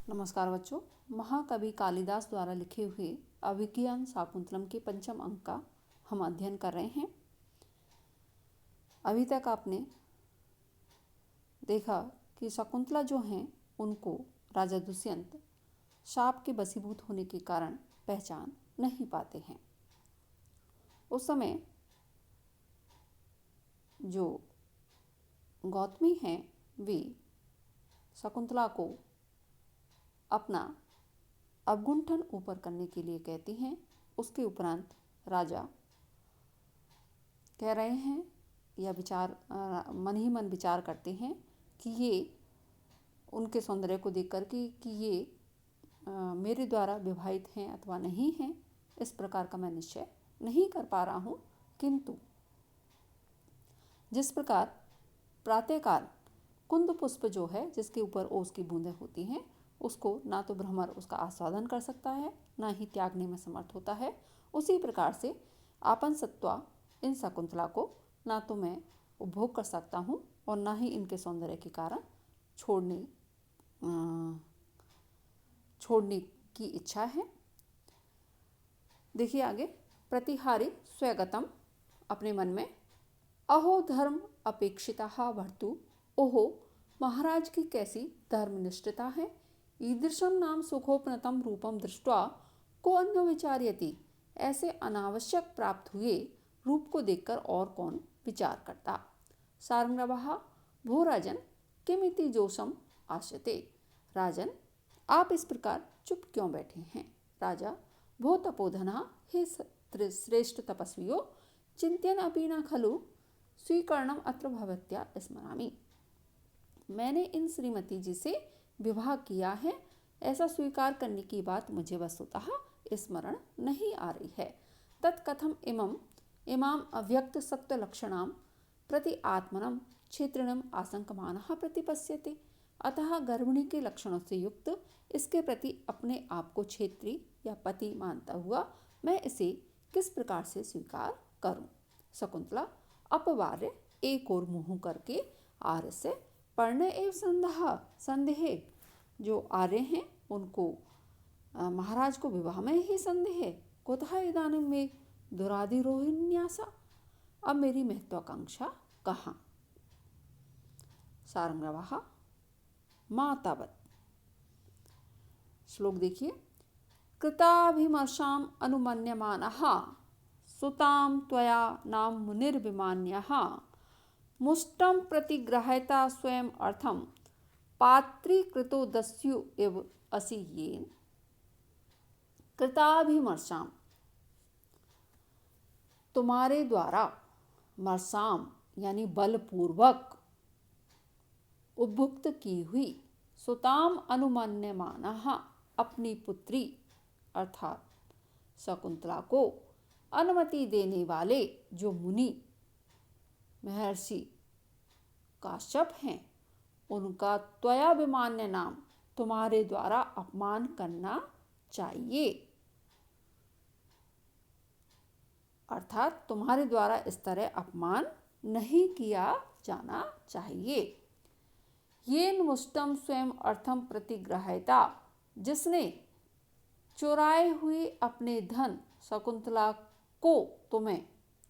नमस्कार बच्चों। महाकवि कालिदास द्वारा लिखे हुए अभिज्ञान शाकुंतलम के पंचम अंक का हम अध्ययन कर रहे हैं। अभी तक आपने देखा कि शकुंतला जो हैं उनको राजा दुष्यंत शाप के वशीभूत होने के कारण पहचान नहीं पाते हैं। उस समय जो गौतमी हैं वे शकुंतला को अपना अवगुंठन ऊपर करने के लिए कहती हैं। उसके उपरांत राजा कह रहे हैं या मन ही मन विचार करते हैं कि ये उनके सौंदर्य को देख कर कि ये मेरे द्वारा विवाहित हैं अथवा नहीं हैं, इस प्रकार का मैं निश्चय नहीं कर पा रहा हूँ। किंतु जिस प्रकार प्रातःकाल कुंद पुष्प जो है जिसके ऊपर ओस की बूंदें होती हैं, उसको ना तो भ्रमर उसका आस्वादन कर सकता है ना ही त्यागने में समर्थ होता है, उसी प्रकार से आपन सत्वा इन शकुंतला को ना तो मैं उपभोग कर सकता हूँ और ना ही इनके सौंदर्य के कारण छोड़ने की इच्छा है। देखिए आगे, प्रतिहारी स्वगतम, अपने मन में, अहो धर्म अपेक्षिता भर्तु, ओहो महाराज की कैसी धर्मनिष्ठता है। ईदृशम नाम सुखोपनतम रूपम दृष्ट्वा को अन्य विचार्यति, ऐसे अनावश्यक प्राप्त हुए रूप को देखकर और कौन विचार करता। सारंगवः भो राजन किमिति जोशम आश्यते, राजन आप इस प्रकार चुप क्यों बैठे हैं। राजा भो तपोधना, हे श्रेष्ठ तपस्वियों, चिंत्यन अपि न खलु स्वीकरणम अत्र भवत्या स्मरामि, मैंने इन श्रीमती जी से विवाह किया है, ऐसा स्वीकार करने की बात मुझे वस्तुतः स्मरण नहीं आ रही है। तत्कथम इमाम अव्यक्त सत्व लक्षणाम प्रति आत्मनम क्षेत्रणम आशंकमानः प्रतिपश्यते, अतः गर्भिणी के लक्षणों से युक्त इसके प्रति अपने आप को क्षेत्री या पति मानता हुआ मैं इसे किस प्रकार से स्वीकार करूं। शकुंतला अपवार्य एक और मुँह करके आर्य से पर्ण एवं संदेह, जो आर्य हैं उनको महाराज को विवाह में ही संदेह, कुतः इदानीं में दुराधिरोहिण्यासा, अब मेरी महत्वाकांक्षा कहाँ। सारंगवः मातावत्, श्लोक देखिए, कृताभिमर्शाम अनुमन्यमानः सुतां त्वया नाम मुनिर्विमान्यः, मुष्टम प्रतिग्रहता स्वयं अर्थम पात्रीकृतो दस्यु इव असि येन। कृताभिमर्शाम, तुम्हारे द्वारा, मर्साम यानी बलपूर्वक उपभुक्त की हुई, सुताम अनुमन्यमानः अपनी पुत्री अर्थात शकुंतला को अनुमति देने वाले जो मुनि महर्षि काश्यप हैं, उनका त्वयाभिमान्य नाम, तुम्हारे द्वारा अपमान करना चाहिए, अर्थात तुम्हारे द्वारा इस तरह अपमान नहीं किया जाना चाहिए। येन मुष्टम स्वयं अर्थम प्रतिग्रहता, जिसने चुराए हुए अपने धन शकुंतला को तुम्हें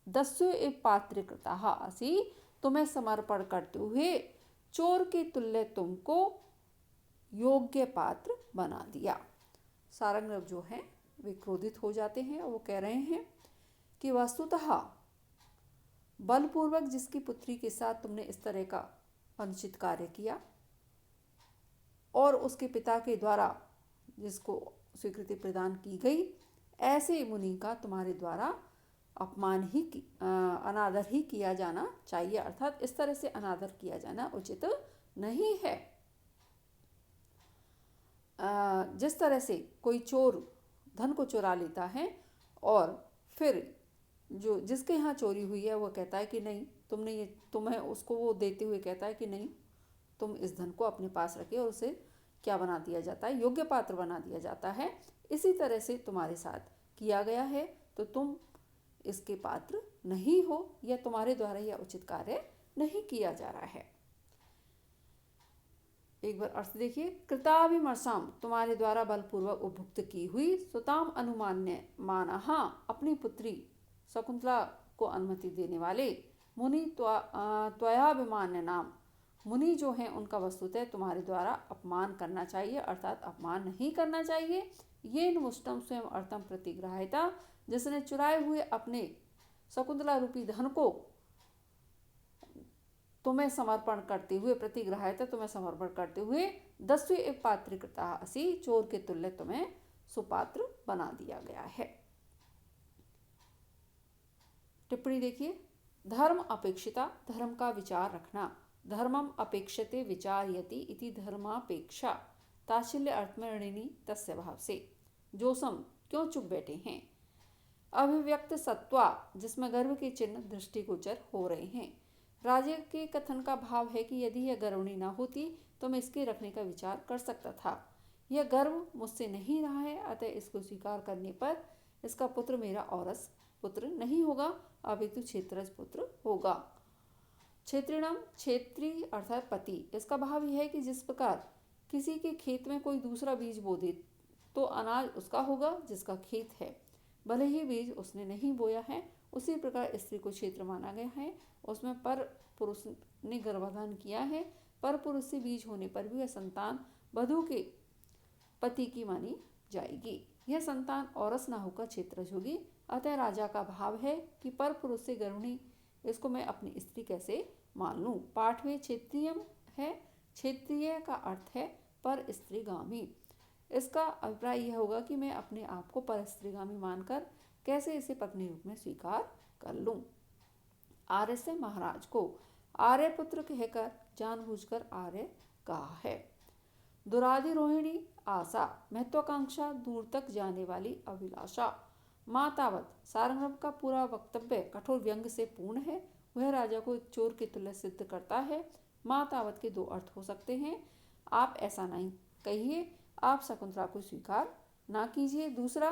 दस्यु एव पात्रीकृतः असि, तुम्हें समर्पण करते हुए चोर के तुल्य तुमको योग्य पात्र बना दिया। सारंगव जो हैं वे क्रोधित हो जाते हैं और वो कह रहे हैं कि वस्तुतः बलपूर्वक जिसकी पुत्री के साथ तुमने इस तरह का अनुचित कार्य किया और उसके पिता के द्वारा जिसको स्वीकृति प्रदान की गई, ऐसे मुनि का तुम्हारे द्वारा अनादर ही किया जाना चाहिए, अर्थात इस तरह से अनादर किया जाना उचित नहीं है। जिस तरह से कोई चोर धन को चुरा लेता है और फिर जो जिसके यहाँ चोरी हुई है वो कहता है कि नहीं, तुम्हें उसको वो देते हुए कहता है कि नहीं, तुम इस धन को अपने पास रखे, और उसे क्या बना दिया जाता है, योग्य पात्र बना दिया जाता है। इसी तरह से तुम्हारे साथ किया गया है तो तुम इसके पात्र नहीं हो, या तुम्हारे द्वारा यह उचित कार्य नहीं किया जा रहा है। एक बार अर्थ देखिए। कृताभिमर्शाम, तुम्हारे द्वारा बलपूर्वक उपभुक्त की हुई, सुताम अनुमान्य मानः, अपनी पुत्री शकुंतला को अनुमति देने वाले, मुनि त्वयाभिमान्य नाम, मुनि जो हैं उनका वस्तुतः तुम्हारे द्वारा अपमान करना चाहिए, अर्थात अपमान नहीं करना चाहिए। ये मुष्टम स्वयं अर्थम प्रतिग्राह्यता, जिसने चुराए हुए अपने शकुंतला रूपी धन को तुम्हें समर्पण करते हुए, प्रतिग्राह्यता तुम्हें समर्पण करते हुए, 10वीं एक पात्रीकृता असी, चोर के तुल्य तुम्हें सुपात्र बना दिया गया है। टिप्पणी देखिए। धर्म अपेक्षिता, धर्म का विचार रखना। धर्मम अपेक्षते विचार्यति इति धर्मापेक्षा, ताच्छल्य अर्थ में ऋणी तस्य भाव से। जोसम, क्यों चुप बैठे हैं। अभिव्यक्त सत्वा, जिसमें गर्व के चिन्ह दृष्टिगोचर हो रहे हैं। राजा के कथन का भाव है कि यदि यह गर्वणी न होती तो मैं इसके रखने का विचार कर सकता था। यह गर्व मुझसे नहीं रहा है, अतः इसको स्वीकार करने पर इसका पुत्र मेरा औरस पुत्र नहीं होगा, अपितु क्षेत्रज पुत्र होगा। क्षेत्रिणम, क्षेत्री अर्थात पति। इसका भाव यह है कि जिस प्रकार किसी के खेत में कोई दूसरा बीज बो दे तो अनाज उसका होगा जिसका खेत है, भले ही बीज उसने नहीं बोया है। उसी प्रकार स्त्री को क्षेत्र माना गया है, उसमें पर पुरुष ने गर्भाधान किया है, पर पुरुष से बीज होने पर भी वह संतान वधू के पति की मानी जाएगी। यह संतान औरस न होकर क्षेत्रज होगी। अतः राजा का भाव है कि पर पुरुष से गर्भिणी, इसको मैं अपनी स्त्री कैसे मान लूँ। पाठ में क्षेत्रीयम है, क्षेत्रीय का अर्थ है पर स्त्रीगामी। इसका अभिप्राय यह होगा कि मैं अपने आप को पर स्त्रीगामी मानकर कैसे इसे पत्नी रूप में स्वीकार कर लूँ। आर्य से महाराज को आर्य पुत्र कहकर जानबूझकर आर्य कहा है। दुराधिरोहिणी आशा, महत्वाकांक्षा, दूर तक जाने वाली अभिलाषा। मातावत, सारंगर्भ का पूरा वक्तव्य कठोर व्यंग से पूर्ण है। वह राजा को एक चोर के तुल्य सिद्ध करता है। मातावत के दो अर्थ हो सकते हैं। आप ऐसा नहीं कहिए, आप शकुंतला को स्वीकार ना कीजिए। दूसरा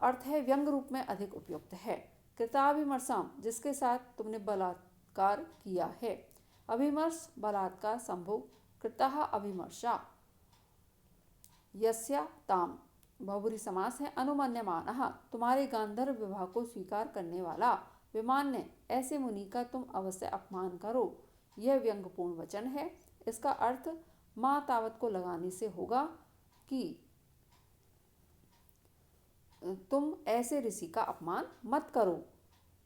अर्थ है व्यंग रूप में अधिक उपयुक्त है। कृताभिमर्शाम, जिसके साथ तुमने बलात्कार किया है। अभिमर्श, बलात्कार, संभोग। कृतः अभिमर्शा, यस्या ताम, बहुब्रीहि समास है। अनुमन्यमानः, तुम्हारे गांधर्व विवाह को स्वीकार करने वाला। विमान्य, ऐसे मुनि का तुम अवश्य अपमान करो। यह व्यंगपूर्ण वचन है। इसका अर्थ माँ तावत को लगाने से होगा कि तुम ऐसे ऋषि का अपमान मत करो।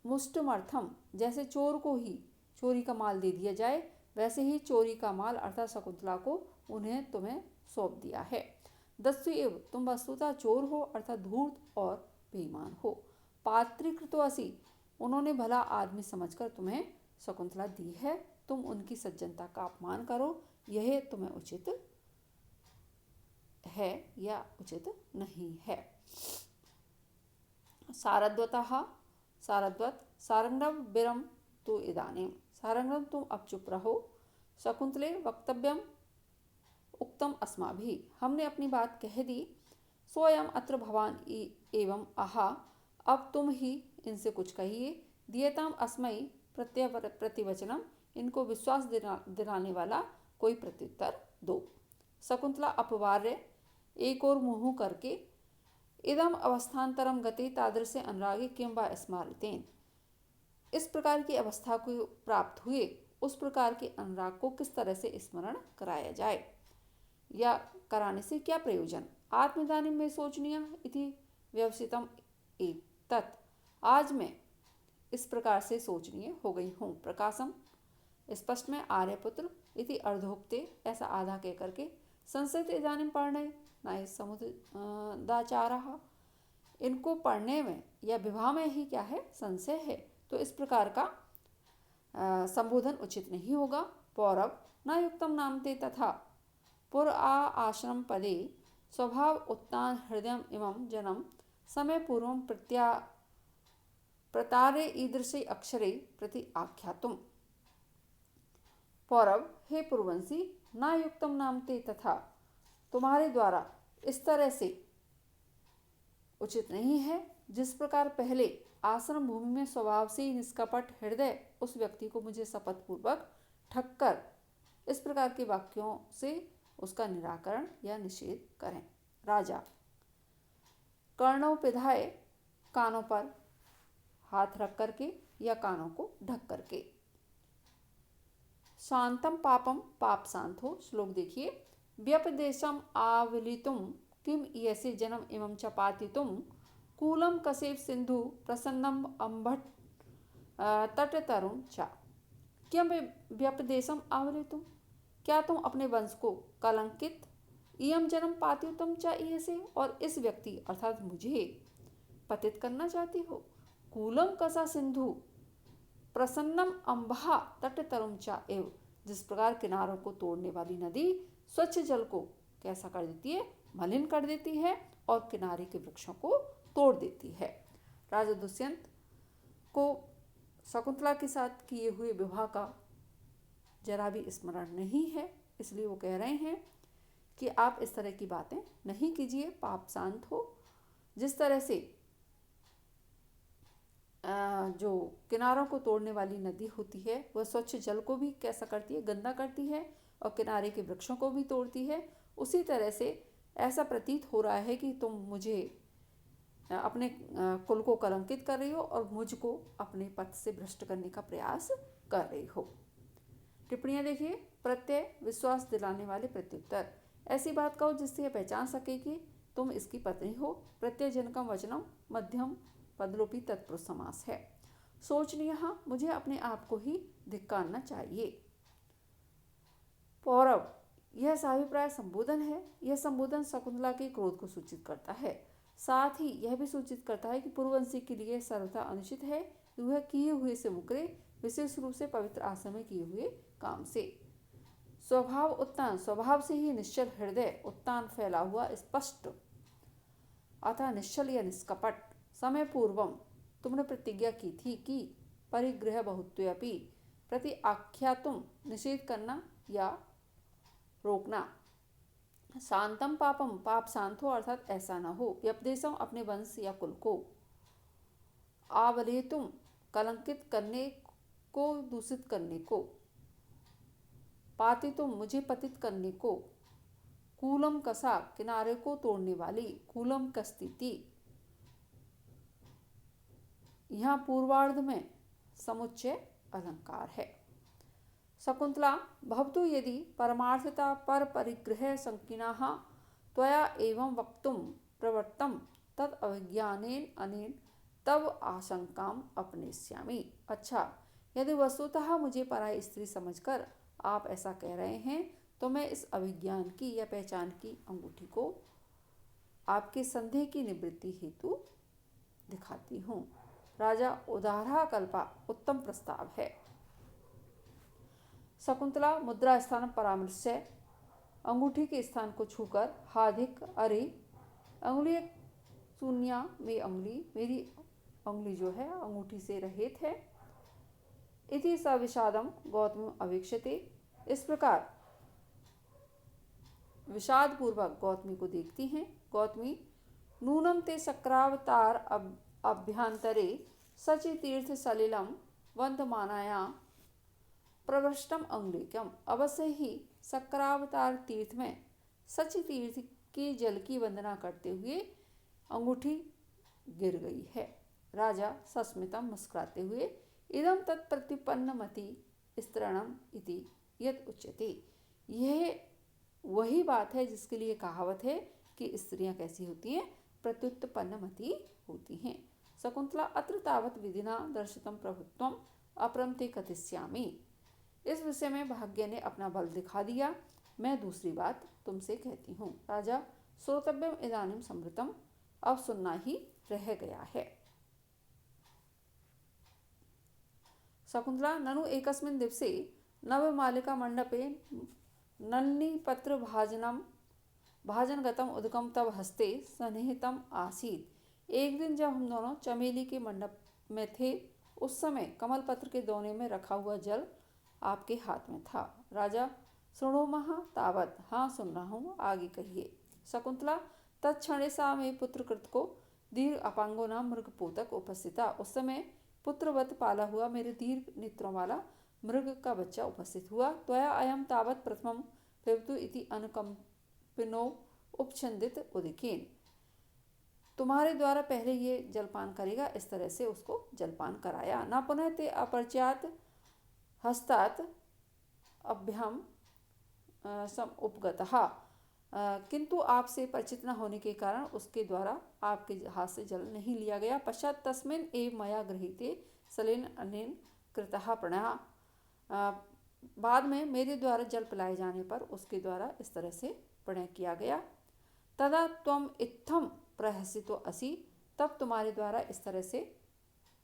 मुष्टमर्थम, जैसे चोर को ही चोरी का माल दे दिया जाए, वैसे ही चोरी का माल अर्थात शकुंतला को उन्हें तुम्हें सौंप दिया है। 10वीं एव, तुम वस्तुतः चोर हो अर्थात धूर्त और बेईमान हो। पात्रीकृतोऽसि, उन्होंने भला आदमी समझकर तुम्हें शकुंतला दी है, तुम उनकी सज्जनता का अपमान करो। यह तुम्हें उचित है या उचित नहीं है। सारद्वतः, सारद्वत, सारंगम बिरम तो इदानीम, सारंगम तुम अब चुप रहो। शकुंतले वक्तव्यम उक्तम अस्माभिः, हमने अपनी बात कह दी। सोयम अत्र भवान एवं आहा, अब तुम ही इनसे कुछ कहिए। दियताम अस्मै प्रतिवचनम, इनको विश्वास दिलाने वाला कोई प्रत्युत्तर दो। शकुंतला अपवार्य, एक और मुँह करके, इदम अवस्थान्तरम गते तादृशे अनुरागे किं वा स्मारितेन, इस प्रकार की अवस्था को प्राप्त हुए उस प्रकार के अनुराग को किस तरह से स्मरण कराया जाए या कराने से क्या प्रयोजन। आत्मदानिम में सोचनीय इति व्यवसितम एतत्, आज मैं इस प्रकार से सोचनीय हो गई हूँ। प्रकाशम, स्पष्ट में आर्यपुत्र इति अर्धोक्ते, ऐसा आधा कह करके। संस्कृत इदानीम पढ़ने न समुदाचारः, इनको पढ़ने में या विवाह में ही क्या है संशय है, तो इस प्रकार का संबोधन उचित नहीं होगा। पौरव, न युक्तम नामते तथा पुर आश्रम पदे स्वभाव उत्तान हृदय इमं जनम समय पूर्व प्रतारे ईदृशे अक्षरे प्रति आख्यातुम। पौरव, हे पुरवंशी, न युक्तम नामते तथा, तुम्हारे द्वारा इस तरह से उचित नहीं है जिस प्रकार पहले आश्रम भूमि में स्वभाव से ही निष्कपट हृदय उस व्यक्ति को मुझे शपथ पूर्वक ठग कर इस प्रकार के वाक्यों से उसका निराकरण या निषेध करें। राजा कर्णों पिधाए, कानों पर हाथ रख करके या कानों को ढक करके। शांतम पापम, पाप शांत हो। श्लोक देखिए। व्यपदेशम आवलितुम किम यसे जन्म इमं च पातितुम कूलम कसेव सिंधु प्रसन्नम अम्भट तट तरुण चा। किम व्यपदेशम आवलितुम, क्या तुम अपने वंश को कलंकित, इयम जन्म पातितुम च यसे, और इस व्यक्ति अर्थात मुझे पतित करना चाहती हो। कूलम कसा सिंधु प्रसन्नम अम्बा तट तरुण चा एव, जिस प्रकार किनारों को तोड़ने वाली नदी स्वच्छ जल को कैसा कर देती है, मलिन कर देती है, और किनारे के वृक्षों को तोड़ देती है। राजा दुष्यंत को शकुंतला के साथ किए हुए विवाह का जरा भी स्मरण नहीं है, इसलिए वो कह रहे हैं कि आप इस तरह की बातें नहीं कीजिए, पाप शांत हो। जिस तरह से जो किनारों को तोड़ने वाली नदी होती है वह स्वच्छ जल को भी कैसा करती है, गंदा करती है, और किनारे के वृक्षों को भी तोड़ती है, उसी तरह से ऐसा प्रतीत हो रहा है कि तुम मुझे अपने कुल को कलंकित कर रही हो और मुझको अपने पथ से भ्रष्ट करने का प्रयास कर रही हो। टिप्पणियाँ देखिए। प्रत्यय विश्वास दिलाने वाले प्रत्युत्तर, ऐसी बात कहो जिससे यह पहचान सके कि तुम इसकी पत्नी हो। प्रत्यय जनकम वचनम मध्यम पदलोपी तत्पुरुष समास है। सोचनीय, मुझे अपने आप को ही धिक्कारना चाहिए। पौरव, यह साभिप्राय संबोधन है। यह संबोधन शकुंतला के क्रोध को सूचित करता है, साथ ही यह भी सूचित करता है कि पूर्ववंशी के लिए सर्वथा अनुचित है कि वह किए हुए से मुकरे, विशेष रूप से पवित्र आश्रम में किए हुए काम से। स्वभाव उत्तान, स्वभाव से ही निश्चल हृदय, उत्तान फैला हुआ स्पष्ट, अतः निश्चल या निष्कपट। समय पूर्वम, तुमने प्रतिज्ञा की थी कि परिग्रह बहुत्वेपि, प्रति आख्यातुम, निषेध करना या रोकना। शांतम पापम, पाप शांत हो अर्थात ऐसा न हो। व्यपदेशम, अपने वंश या कुल को। आवलेतुम, कलंकित करने को, दूषित करने को। पातितुम, मुझे पतित करने को। कूलम कसा, किनारे को तोड़ने वाली। कूलम कस्तिति, यहाँ पूर्वार्ध में समुच्चय अलंकार है। शकुंतला, भवतु यदि परमार्थता पर परिग्रह संकीर्णाः त्वया एवं वक्तुं प्रवृत्तं तद अभिज्ञानेन अनेन तव आशंकाम अपनेष्यामि। अच्छा, यदि वस्तुतः मुझे पराई स्त्री समझकर आप ऐसा कह रहे हैं तो मैं इस अभिज्ञान की या पहचान की अंगूठी को आपके संदेह की निवृत्ति हेतु दिखाती हूँ। राजा उदारा कल्पा, उत्तम प्रस्ताव है। शकुंतला मुद्रा स्थान परामर्श्य, अंगूठी के स्थान को छूकर हाधिक, अरे अंगुली शून्या में अंगुली, मेरी अंगुली जो है अंगूठी से रहित है। इति सविषादम गौतम अवेक्षते, इस प्रकार विषाद पूर्वक गौतमी को देखती हैं। गौतमी, नूनम ते शक्रावतार अभ्यंतरे सचि तीर्थ सलिलम वंदमानाया प्रवृष्टम अंगुलिकम, अवश्य ही शक्रावतार तीर्थ में सचि तीर्थ के जल की वंदना करते हुए अंगूठी गिर गई है। राजा सस्मितम, मुस्कुराते हुए, इदम तत्प्रत्युपन्नमति स्त्रणम इति यत् उच्यते, यह वही बात है जिसके लिए कहावत है कि स्त्रियां कैसी होती हैं, प्रत्युत्पन्नमति होती हैं। शकुंतला, अत्र तावत विधिना दर्शितम प्रभुत्वम अपरमते कथिष्यामि, इस विषय में भाग्य ने अपना बल दिखा दिया, मैं दूसरी बात तुमसे कहती हूँ। राजा, श्रोतव्यम इदानीम समृतम, अब सुनना ही रह गया है। शकुंतला, ननु एकस्मिन् दिवसे नवमालिका मंडपे नन्नीपत्र भाजनगतम उदकम तव हस्ते सन्निहितम आसीत्। एक दिन जब हम दोनों चमेली के मंडप में थे, उस समय कमल पत्र के दोने में रखा हुआ जल आपके हाथ में था। राजा, शृणोमः तावत्, हाँ सुन रहा हूँ, आगे कहिए। शकुंतला, तत्क्षणे सा में पुत्रकृत को दीर्घ अपांगो नाम मृगपोतक उपस्थिता, उस समय पुत्रवत पाला हुआ मेरे दीर्घ नेत्रों वाला मृग का बच्चा उपस्थित हुआ। त्वया अयम तावत् प्रथमं पिबतु इति अनुकंपिनो उपछंदित उदिकेन, तुम्हारे द्वारा पहले ये जलपान करेगा, इस तरह से उसको जलपान कराया। न पुनः ते अपरिचयात हस्तात अभ्याम सम उपगतः, किंतु आपसे परिचित न होने के कारण उसके द्वारा आपके हाथ से जल नहीं लिया गया। पश्चात तस्मिन् एव मया गृहीते सलेन अनेन कृतः प्रणः, बाद में मेरे द्वारा जल पिलाए जाने पर उसके द्वारा इस तरह से प्रणय किया गया। तदा त्वम इत्थम प्रहसितो असि, तब तुम्हारे द्वारा इस तरह से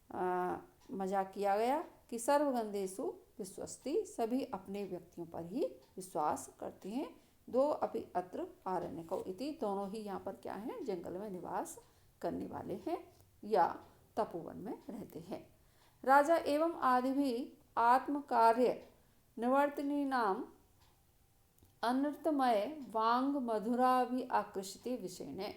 मजाक किया गया कि सर्वगंधेषु विश्वस्ति, सभी अपने व्यक्तियों पर ही विश्वास करते हैं। दो अपि अत्र आरण्यकौ इति, दोनों ही यहाँ पर क्या हैं, जंगल में निवास करने वाले हैं या तपोवन में रहते हैं। राजा एवं आदि भी आत्म कार्य निवर्तनी नाम अनृतमय वांग मधुरा भी आकृष्टि विषय ने,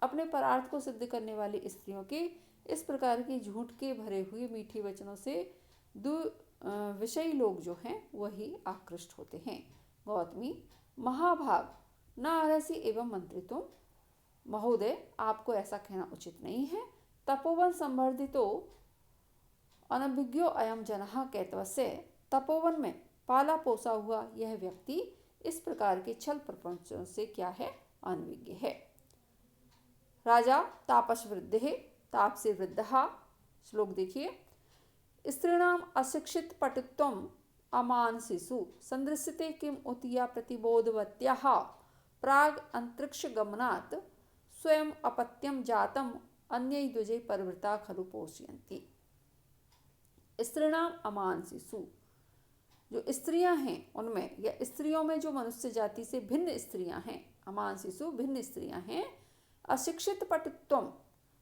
अपने परार्थ को सिद्ध करने वाली स्त्रियों के इस प्रकार की झूठ के भरे हुए मीठी वचनों से विषयी लोग जो हैं वही आकृष्ट होते हैं। गौतमी, महाभाग न अर्हसि एवं मंत्रितुम, महोदय आपको ऐसा कहना उचित नहीं है। तपोवन संवर्धितो अनभिज्ञो अयम जनः कैतवस्य, तपोवन में पाला पोसा हुआ यह व्यक्ति इस प्रकार के छल प्रपंचों से क्या है, अनविज्ञ है। राजा तापस वृद्धे, ताप से वृद्धः, श्लोक देखिए। स्त्रीणाम अशिक्षित पटुत्वम अमानसिषु संदृश्यते किम उतिया प्रतिबोधवत्याः प्राग अंतरिक्ष गमनात् स्वयं अपत्यम जातम अन्यै द्विजै परिवृता खलु पोषयन्ति। स्त्रीणाम अमानसिषु, जो स्त्रियां हैं उनमें या स्त्रियों में जो मनुष्य जाति से भिन्न स्त्रियां हैं, अमानसिषु भिन्न स्त्रियां हैं। अशिक्षित पटुत्वम,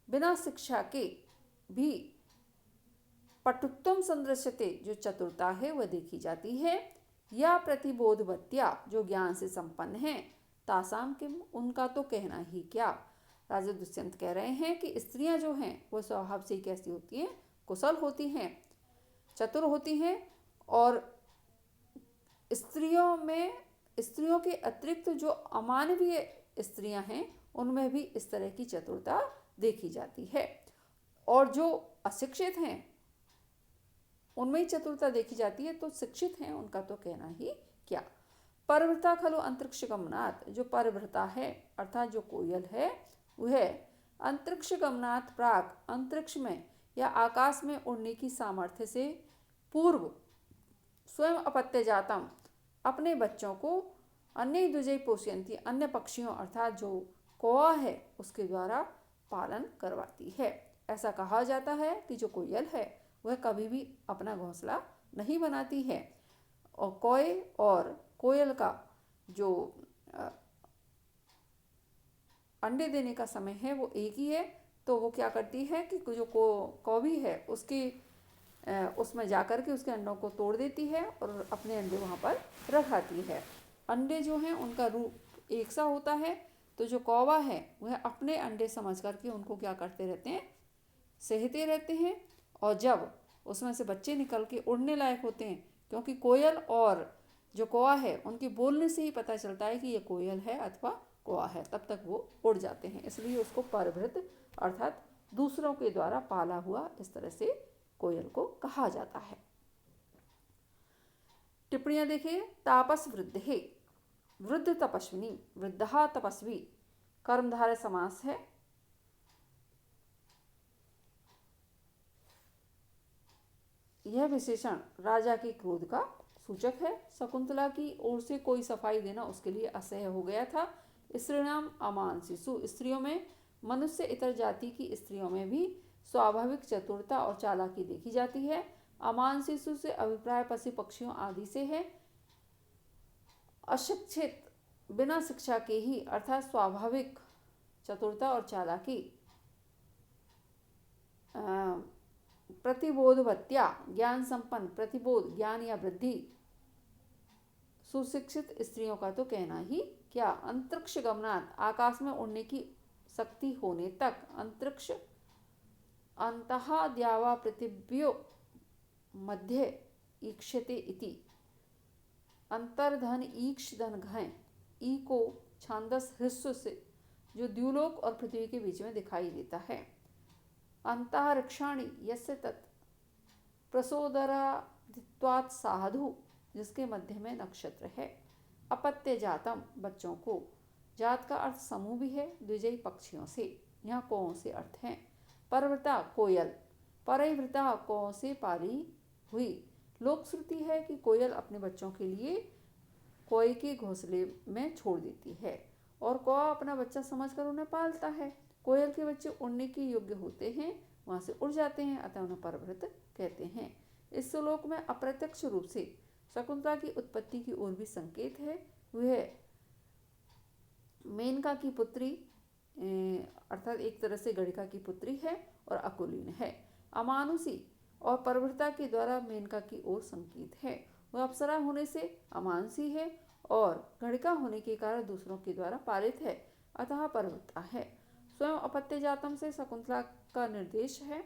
बिना शिक्षा के भी पटुत्वम संदृश्यते, जो चतुरता है वह देखी जाती है। या प्रतिबोधवत्या, जो ज्ञान से संपन्न है। तासाम किम, उनका तो कहना ही क्या। राजा दुष्यंत कह रहे हैं कि स्त्रियां जो हैं वह स्वभाव से कैसी होती हैं, कुशल होती हैं, चतुर होती हैं, और स्त्रियों के अतिरिक्त जो अमानवीय स्त्रियां हैं उनमें भी इस तरह की चतुरता देखी जाती है। और जो अशिक्षित हैं उनमें ही चतुरता देखी जाती है, तो शिक्षित हैं उनका तो कहना ही क्या। परवृता खलु अंतरिक्ष गमनात्, जो परवृता है अर्थात जो कोयल है वह अंतरिक्ष गमनात् प्राग, अंतरिक्ष में या आकाश में उड़ने की सामर्थ्य से पूर्व स्वयं अपत्य जातम, अपने बच्चों को अन्य द्विजै पोषयन्ति, अन्य पक्षियों अर्थात जो कौवा है उसके द्वारा पालन करवाती है। ऐसा कहा जाता है कि जो कोयल है वह कभी भी अपना घोंसला नहीं बनाती है, और कौए और कोयल का जो अंडे देने का समय है वो एक ही है। तो वो क्या करती है कि जो कौवी है उसमें जाकर के उसके अंडों को तोड़ देती है और अपने अंडे वहाँ पर रखाती है। अंडे जो हैं उनका रूप एक सा होता है, तो जो कौवा है वह अपने अंडे समझ करके उनको क्या करते रहते हैं, सहते रहते हैं। और जब उसमें से बच्चे निकल के उड़ने लायक होते हैं, क्योंकि कोयल और जो कौवा है उनके बोलने से ही पता चलता है कि ये कोयल है अथवा कौवा है, तब तक वो उड़ जाते हैं, इसलिए उसको परभृत अर्थात दूसरों के द्वारा पाला हुआ इस तरह से कोयल को कहा जाता है। टिप्पणियां देखिए। तापस वृद्धे, वृद्ध तपस्विनी, वृद्धः तपस्वी, कर्मधारय समास है। यह विशेषण राजा के क्रोध का सूचक है। शकुंतला की ओर से कोई सफाई देना उसके लिए असह्य हो गया था। स्त्रीणाम अमानसिषु, स्त्रियों में मनुष्य इतर जाति की स्त्रियों में भी स्वाभाविक चतुरता और चालाकी देखी जाती है। अमानसिषु से अभिप्राय पशु पक्षियों आदि से है। अशिक्षित, बिना शिक्षा के ही अर्थात स्वाभाविक चतुरता और चालाकी। प्रतिबोधवत्या, ज्ञान संपन्न, प्रतिबोध ज्ञान या वृद्धि, सुशिक्षित स्त्रियों का तो कहना ही क्या। अंतरिक्ष गमनात्, आकाश में उड़ने की शक्ति होने तक। अंतरिक्ष अंतः द्यावा पृथिव्यो मध्य ईक्षते इति। अंतर्धन ईक्ष धन घय, ई को छांदस ह्रस्व से जो द्युलोक और पृथ्वी के बीच में दिखाई देता है। अंतरिक्षाणि यस्य तत् प्रसोदरादित्वात् साधु, जिसके मध्य में नक्षत्र है। अपत्य जातम, बच्चों को। जात का अर्थ समूह भी है, द्विजयी पक्षियों से। यहाँ कौओं से अर्थ है। परवृता कोयल, परिवृता कौओं से पाली हुई। लोक श्रुति है कि कोयल अपने बच्चों के लिए कोए के घोंसले में छोड़ देती है और कौआ अपना बच्चा समझकर उन्हें पालता है। कोयल के बच्चे उड़ने के योग्य होते हैं, वहां से उड़ जाते हैं, अतः उन्हें परवृत कहते हैं। इस श्लोक में अप्रत्यक्ष रूप से शकुंतला की उत्पत्ति की ओर भी संकेत है। वह मेनका की पुत्री अर्थात एक तरह से गणिका की पुत्री है और अकुलीन है। अमानुषी और परवृता के द्वारा मेनका की ओर संकेत है। वह अप्सरा होने से अमानुषी है और गणिका होने के कारण दूसरों के द्वारा पालित है, अतः परवृता है। स्वयं अपत्य जातम से शकुंतला का निर्देश है।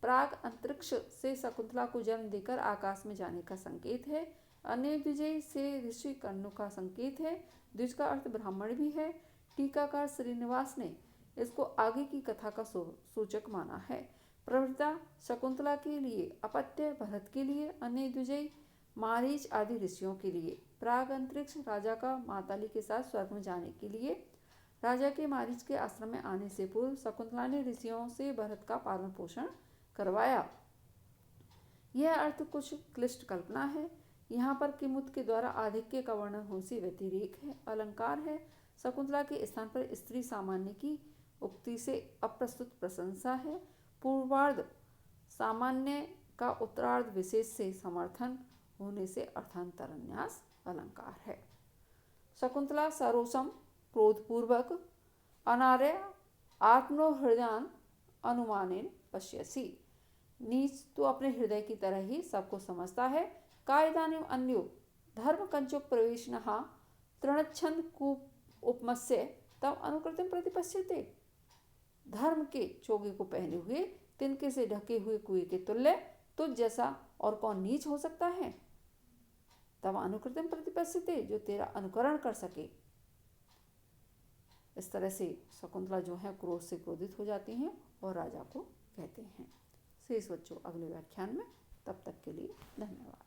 प्राग अंतरिक्ष से शकुंतला को जन्म देकर आकाश में जाने का संकेत है। अन्य द्विजय से ऋषि कर्ण का संकेत है। द्विज का अर्थ ब्राह्मण भी है। टीकाकार श्रीनिवास ने इसको आगे की कथा का सूचक माना है। प्रवृत्ता शकुंतला के लिए, अपत्य भरत के लिए, अन्य द्विजय मारीच आदि ऋषियों के लिए। प्राग अंतरिक्ष राजा का माताली के साथ स्वर्ग में जाने के लिए। राजा के मारीच के आश्रम में आने से पूर्व शकुंतला ने ऋषियों से भरत का पालन पोषण करवाया। यह अर्थ कुछ क्लिष्ट कल्पना है। यहाँ पर किमुत के द्वारा आधिक्य का वर्णन होने से व्यतिरेक है, अलंकार है। शकुंतला के स्थान पर स्त्री सामान्य की उक्ति से अप्रस्तुत प्रशंसा है। पूर्वार्ध सामान्य का उत्तरार्ध विशेष से समर्थन होने से अर्थांतरन्यास अलंकार है। शकुंतला सरोसम क्रोधपूर्वक अनार्य आत्महृदयान अनुमानेन पश्यसि। नीच तो अपने हृदय की तरह ही सबको समझता है। कायदानिम अन्यो धर्म कंचुक प्रवेशनः तृणच्छंद कूप उपमस्य तब अनुकृतिम प्रतिपश्यते। धर्म के चोगे को पहने हुए तिनके से ढके हुए कुएं के तुल्य तुझ जैसा और कौन नीच हो सकता है। तब अनुकृतिम प्रतिपश्यते, जो तेरा अनुकरण कर सके। इस तरह से शकुंतला जो है क्रोध से क्रोधित हो जाती हैं और राजा को कहते हैं। शेष बच्चों अगले व्याख्यान में, तब तक के लिए धन्यवाद।